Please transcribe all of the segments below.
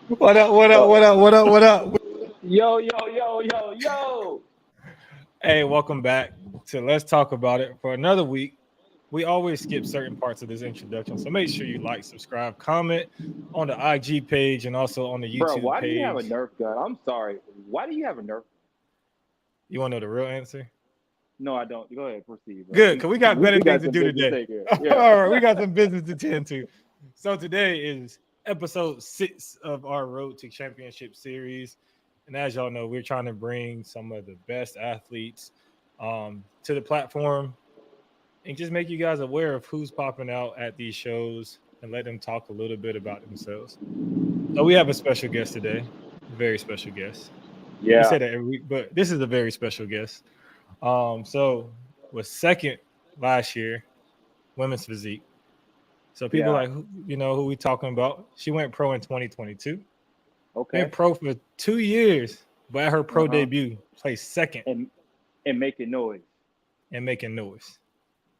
What up? What up? What up? What up? What up? Yo, yo, yo, yo, yo. Hey, welcome back to Let's Talk About It for another week. We always skip certain parts of this introduction, so make sure you like, subscribe, comment on the IG page and also on the Bro, YouTube why do you have a page. Nerf gun? I'm sorry. Why do you have a Nerf? You want to know the real answer? No, I don't. Go ahead, proceed, bro. Good, because we got better We things got to some do business to today. take care. All Yeah. right, we got some business to tend to. So today is episode 6 of our Road to Championship series. And as y'all know, we're trying to bring some of the best athletes to the platform and just make you guys aware of who's popping out at these shows and let them talk a little bit about themselves. So we have a special guest today, a very special guest. We Yeah. say that every week, but this is a very special guest. So was second last year, women's physique. So people Yeah. like who we talking about. She went pro in 2022. Been Okay. pro for 2 years, but at her pro Uh-huh. debut, placed second And and making noise. and making noise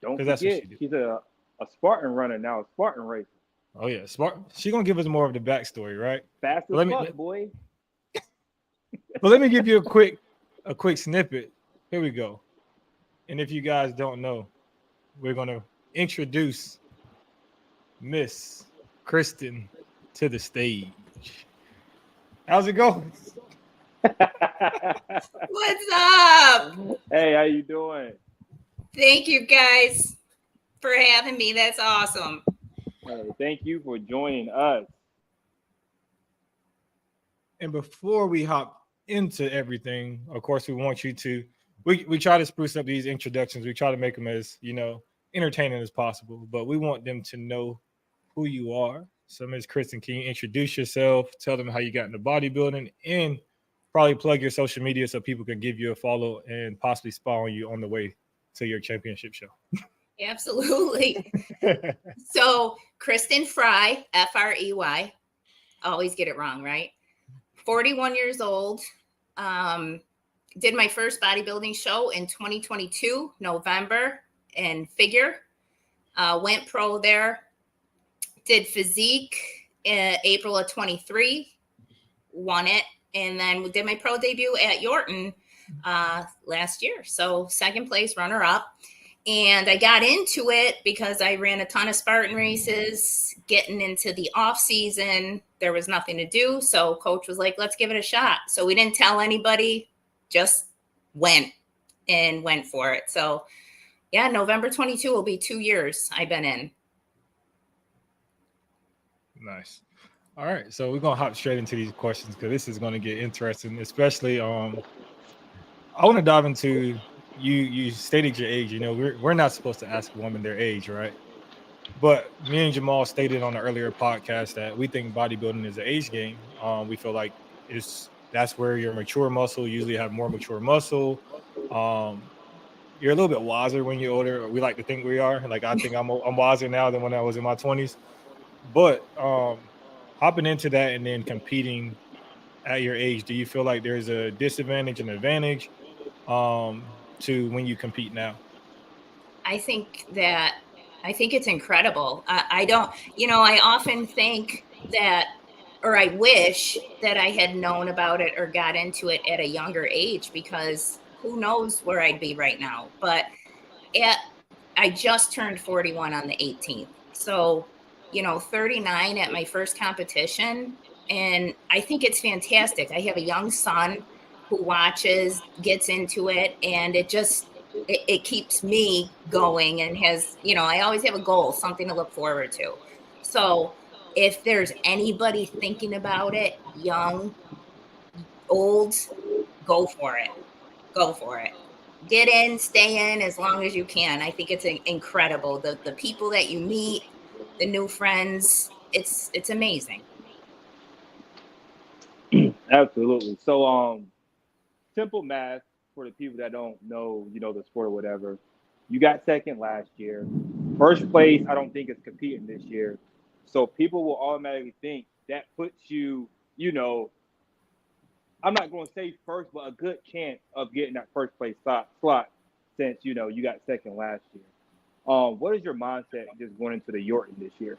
Don't because that's what forget, she do. she's a Spartan runner now, a Spartan racer. Oh yeah, smart. She gonna give us more of the backstory, right? Fast But as let me fuck, boy. but let me give you a quick snippet. Here we go. And if you guys don't know, we're gonna introduce Miss Kristen to the stage. How's it going? What's up? Hey, how you doing? Thank you guys for having me. That's awesome. Hey, thank you for joining us. And before we hop into everything, of course, we want you to we try to spruce up these introductions. We try to make them as entertaining as possible, but we want them to know who you are. So, Ms. Kristen, can you introduce yourself? Tell them how you got into bodybuilding, and probably plug your social media so people can give you a follow and possibly spy on you on the way to your championship show. Absolutely. So, Kristen Frey, Frey. Always get it wrong, right? 41 years old. Did my first bodybuilding show in 2022, November, in figure. Went pro there. Did physique in April of 23. Won it. And then did my pro debut at Yorton last year. So second place runner up. And I got into it because I ran a ton of Spartan races. Getting into the off season, there was nothing to do. So coach was like, let's give it a shot. So we didn't tell anybody, just went for it. So yeah, November 22 will be 2 years I've been in. Nice. All right, so we're gonna hop straight into these questions because this is gonna get interesting, especially I want to dive into you stated your age. We're not supposed to ask a woman their age, right? But me and Jamal stated on the earlier podcast that we think bodybuilding is an age game. We feel like that's where your mature muscle usually have more mature muscle. Um, you're a little bit wiser when you're older. We like to think we are. Like I think I'm wiser now than when I was in my 20s. But hopping into that and then competing at your age, do you feel like there's a disadvantage and advantage to when you compete now? I think it's incredible. I don't, I often think that, or I wish that I had known about it or got into it at a younger age, because who knows where I'd be right now. But I just turned 41 on the 18th. So, 39 at my first competition. And I think it's fantastic. I have a young son who watches, gets into it, and it keeps me going and has, I always have a goal, something to look forward to. So if there's anybody thinking about it, young, old, go for it. Go for it. Get in, stay in as long as you can. I think it's incredible. The people that you meet, the new friends, it's amazing. Absolutely. So, simple math for the people that don't know, the sport or whatever. You got second last year. First place, I don't think is competing this year. So people will automatically think that puts you, I'm not going to say first, but a good chance of getting that first place slot since, you got second last year. What is your mindset just going into the Yorton this year?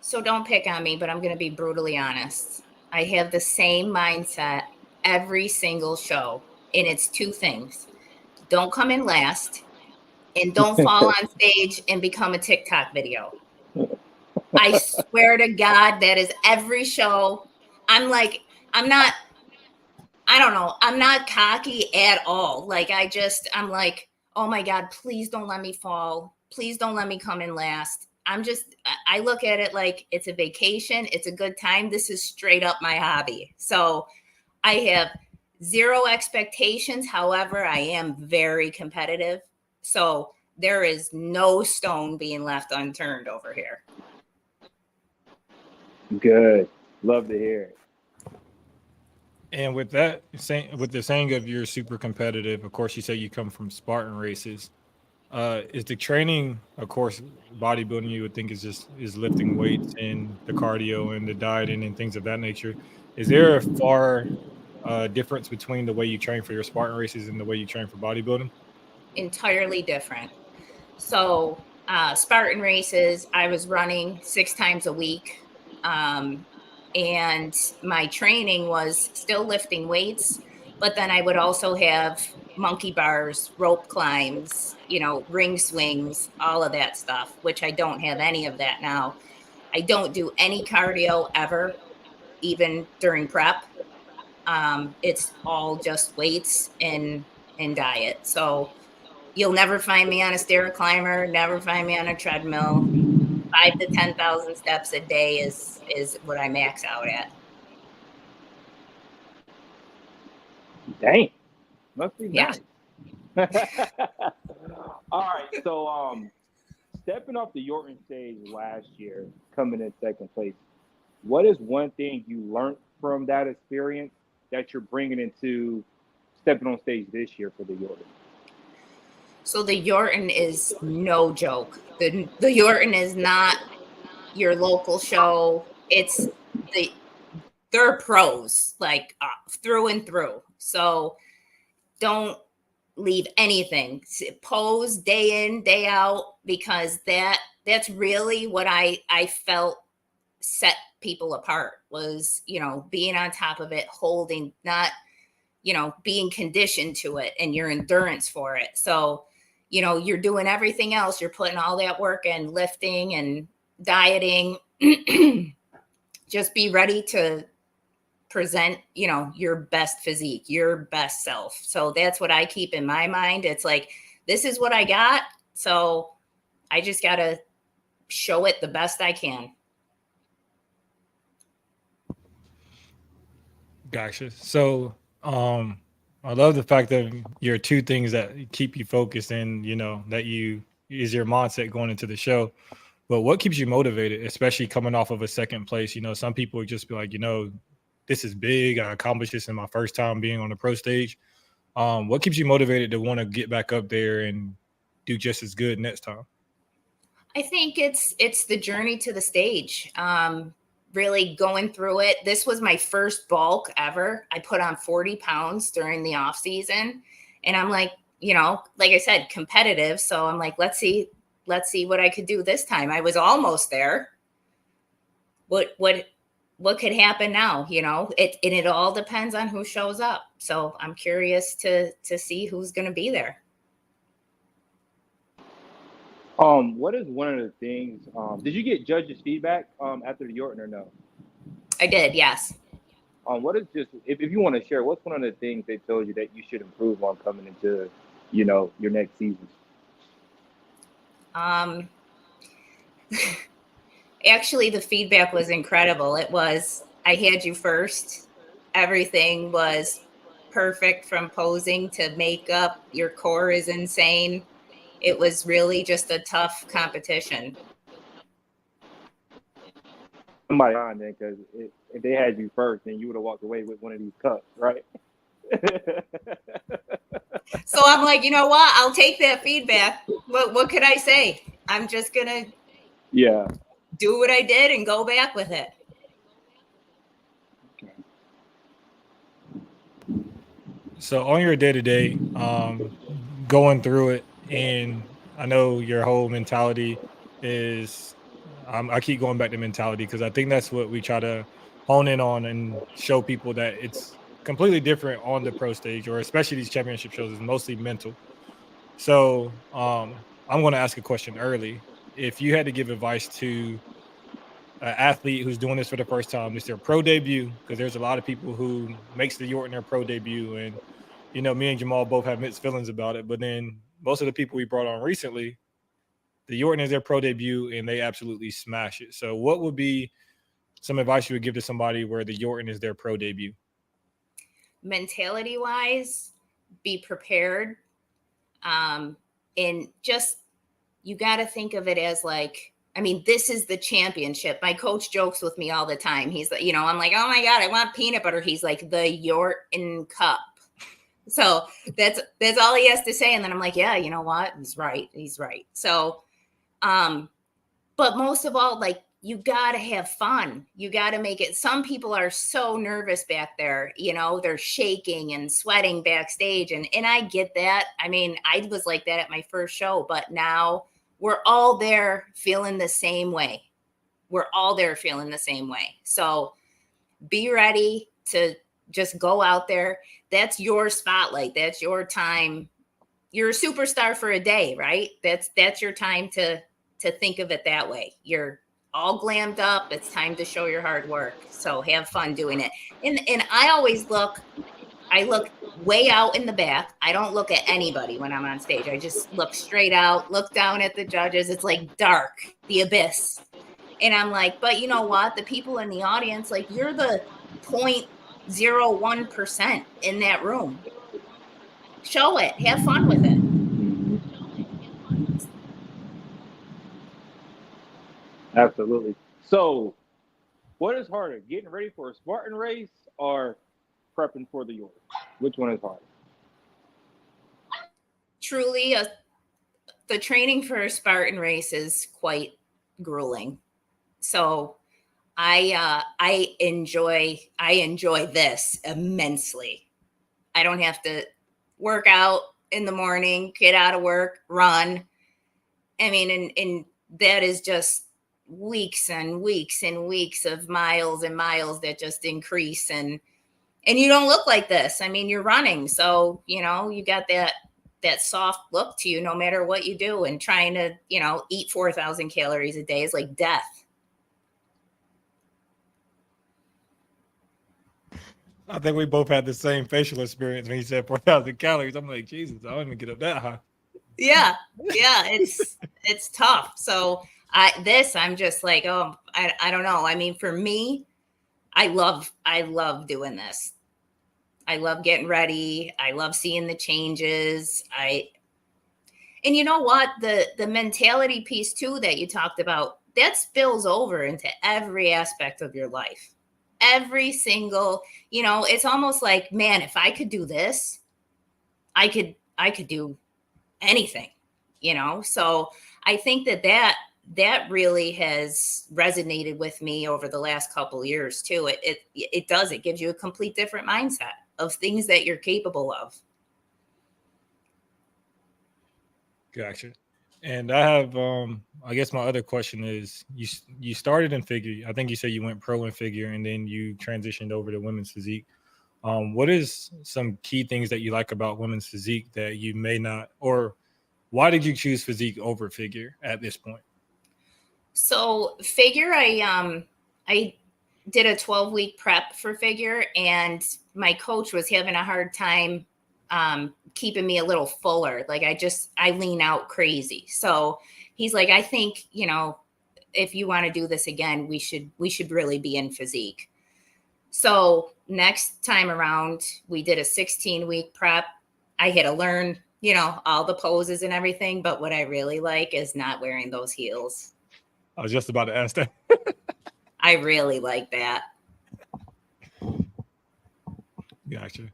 So don't pick on me, but I'm going to be brutally honest. I have the same mindset every single show, and it's two things. Don't come in last, and don't fall on stage and become a TikTok video. I swear to God, that is every show. I'm like, I'm not, I don't know, I'm not cocky at all. Like, I'm like, oh my God, please don't let me fall. Please don't let me come in last. I look at it like it's a vacation. It's a good time. This is straight up my hobby. So I have zero expectations. However, I am very competitive. So there is no stone being left unturned over here. Good. Love to hear it. And with that, with the saying of you're super competitive, of course, you say you come from Spartan races. Is the training, of course, bodybuilding? You would think is lifting weights and the cardio and the dieting and things of that nature. Is there a far difference between the way you train for your Spartan races and the way you train for bodybuilding? Entirely different. So Spartan races, I was running 6 times a week. And my training was still lifting weights, but then I would also have monkey bars, rope climbs, ring swings, all of that stuff, which I don't have any of that now. I don't do any cardio ever, even during prep. It's all just weights and diet. So you'll never find me on a stair climber, never find me on a treadmill. 5 to 10,000 steps a day is what I max out at. Dang. Must be Yeah. nice. All right. So stepping off the Yorton stage last year, coming in second place, what is one thing you learned from that experience that you're bringing into stepping on stage this year for the Yorton? So the Yorton is no joke. The Yorton is not your local show. They're pros, like through and through. So don't leave anything. Pose day in, day out, because that's really what I felt set people apart was, being on top of it, holding, not, being conditioned to it and your endurance for it. So, you're doing everything else. You're putting all that work in lifting and dieting. Just be ready to present, your best physique, your best self. So that's what I keep in my mind. It's like, this is what I got. So I just got to show it the best I can. Gotcha. So, I love the fact that your two things that keep you focused and, that is your mindset going into the show. But what keeps you motivated, especially coming off of a second place? Some people would just be like, this is big. I accomplished this in my first time being on the pro stage. What keeps you motivated to want to get back up there and do just as good next time? I think it's the journey to the stage. Really going through it. This was my first bulk ever. I put on 40 pounds during the off season, and I'm like, like I said, competitive. So I'm like, let's see what I could do this time. I was almost there. What could happen now? It all depends on who shows up. So I'm curious to see who's going to be there. What is one of the things? Did you get judges' feedback after the Yorton or no? I did, yes. What is just if you want to share? What's one of the things they told you that you should improve on coming into, your next season? Actually, the feedback was incredible. It was, I had you first. Everything was perfect from posing to makeup. Your core is insane. It was really just a tough competition. Somebody on there, because if they had you first, then you would have walked away with one of these cups, right? So I'm like, you know what? I'll take that feedback. What could I say? I'm just gonna do what I did and go back with it. Okay. So on your day-to-day, going through it, and I know your whole mentality is I keep going back to mentality because I think that's what we try to hone in on and show people that it's completely different on the pro stage, or especially these championship shows, is mostly mental. So I'm going to ask a question early. If you had to give advice to an athlete who's doing this for the first time, it's their pro debut, because there's a lot of people who makes the Yorton their pro debut, and me and Jamal both have mixed feelings about it. But then most of the people we brought on recently, the Yorton is their pro debut, and they absolutely smash it. So, what would be some advice you would give to somebody where the Yorton is their pro debut? Mentality wise, be prepared. And just, you got to think of it as like, I mean, this is the championship. My coach jokes with me all the time. He's like, I'm like, oh my God, I want peanut butter. He's like, the Yorton Cup. So that's all he has to say. And then I'm like, yeah, you know what? He's right. So, but most of all, like, you got to have fun. You got to make it. Some people are so nervous back there, they're shaking and sweating backstage. And I get that. I mean, I was like that at my first show, but now we're all there feeling the same way. So be ready to just go out there. That's your spotlight. That's your time. You're a superstar for a day, right? That's your time to think of it that way. You're all glammed up. It's time to show your hard work. So have fun doing it. And I always look way out in the back. I don't look at anybody when I'm on stage. I just look straight out, look down at the judges. It's like dark, the abyss. And I'm like, but you know what? The people in the audience, like, you're the 0.01% in that room. Show it. Have fun with it. Absolutely. So, what is harder, getting ready for a Spartan race or prepping for the York? Which one is harder? Truly, the training for a Spartan race is quite grueling. So I enjoy this immensely. I don't have to work out in the morning, get out of work, run. I mean, and that is just weeks and weeks and weeks of miles and miles that just increase. And you don't look like this. I mean, you're running. So, you got that soft look to you no matter what you do. And trying to, eat 4,000 calories a day is like death. I think we both had the same facial experience when he said 4,000 calories. I'm like, Jesus, I don't even get up that high. Yeah, it's tough. So I'm just like, oh, I don't know. I mean, for me, I love doing this. I love getting ready. I love seeing the changes. And you know what? The mentality piece too that you talked about, that spills over into every aspect of your life. Every single, it's almost like, man, if I could do this, I could do anything, So I think that really has resonated with me over the last couple of years too. It does. It gives you a complete different mindset of things that you're capable of. Gotcha. And I have, I guess my other question is, you started in figure. I think you said you went pro in figure, and then you transitioned over to women's physique. What is some key things that you like about women's physique that you may not, or why did you choose physique over figure at this point? So figure, I did a 12-week prep for figure, and my coach was having a hard time keeping me a little fuller. Like I lean out crazy. So he's like, I think, if you want to do this again, we should really be in physique. So next time around, we did a 16-week prep. I had to learn, all the poses and everything. But what I really like is not wearing those heels. I was just about to ask that. I really like that. Gotcha.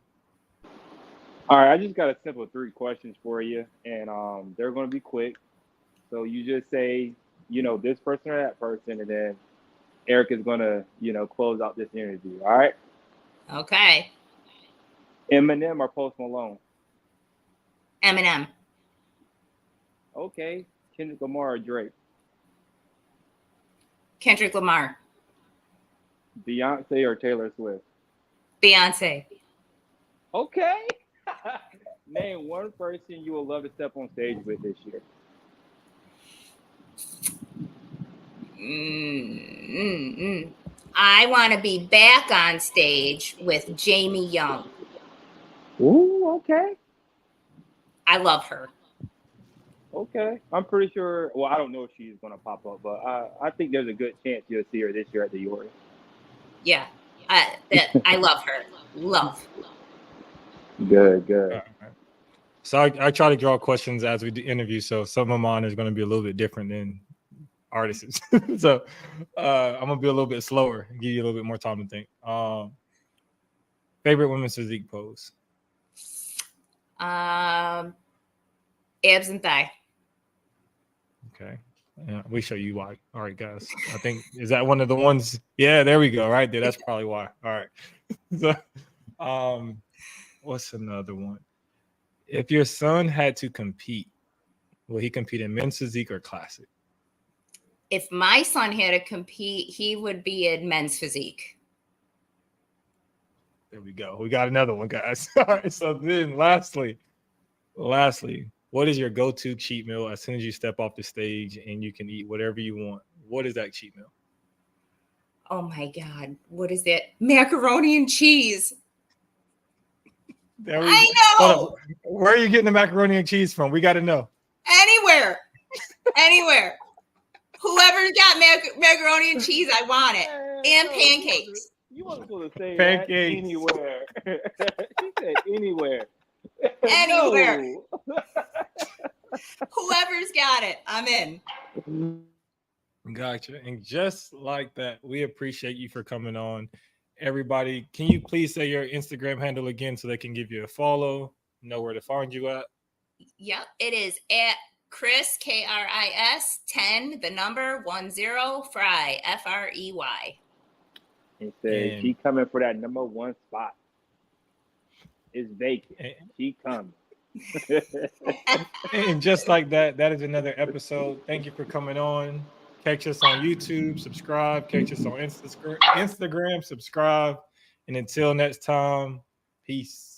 All right, I just got a simple 3 questions for you, and they're going to be quick. So you just say, this person or that person, and then Eric is going to, close out this interview. All right? Okay. Eminem or Post Malone? Eminem. Okay. Kendrick Lamar or Drake? Kendrick Lamar. Beyonce or Taylor Swift? Beyonce. Okay. Name one person you would love to step on stage with this year. I want to be back on stage with Jamie Young. Ooh, okay. I love her. Okay. I'm pretty sure. Well, I don't know if she's going to pop up, but I think there's a good chance you'll see her this year at the Yorton. Yeah. I love her. Love. Good, good. So I try to draw questions as we do interview. So some of mine is going to be a little bit different than artists. So I'm going to be a little bit slower and give you a little bit more time to think. Favorite women's physique pose? Abs and thigh. Okay. Yeah, we show you why. All right, guys. I think, is that one of the ones? Yeah, there we go. Right there. That's probably why. All right. So, what's another one? If your son had to compete, will he compete in men's physique or classic? If my son had to compete, he would be in men's physique. There we go. We got another one, guys. All right. So then lastly, what is your go-to cheat meal as soon as you step off the stage and you can eat whatever you want? What is that cheat meal? Oh my God. What is that? Macaroni and cheese. I know. Hold on. Where are you getting the macaroni and cheese from? We got to know. Anywhere. Whoever's got macaroni and cheese, I want it. And pancakes. You wasn't supposed to say pancakes. That anywhere. She said anywhere. Anywhere. No. Whoever's got it, I'm in. Gotcha. And just like that, we appreciate you for coming on. Everybody, can you please say your Instagram handle again so they can give you a follow, know where to find you at? Yep, it is at Chris, Kris, 10, the number 10, Frey, Frey. And said she coming for that number one spot. It's vacant. She coming. And just like that, that is another episode. Thank you for coming on. Catch us on YouTube, subscribe. Catch us on Instagram, subscribe. And until next time, peace.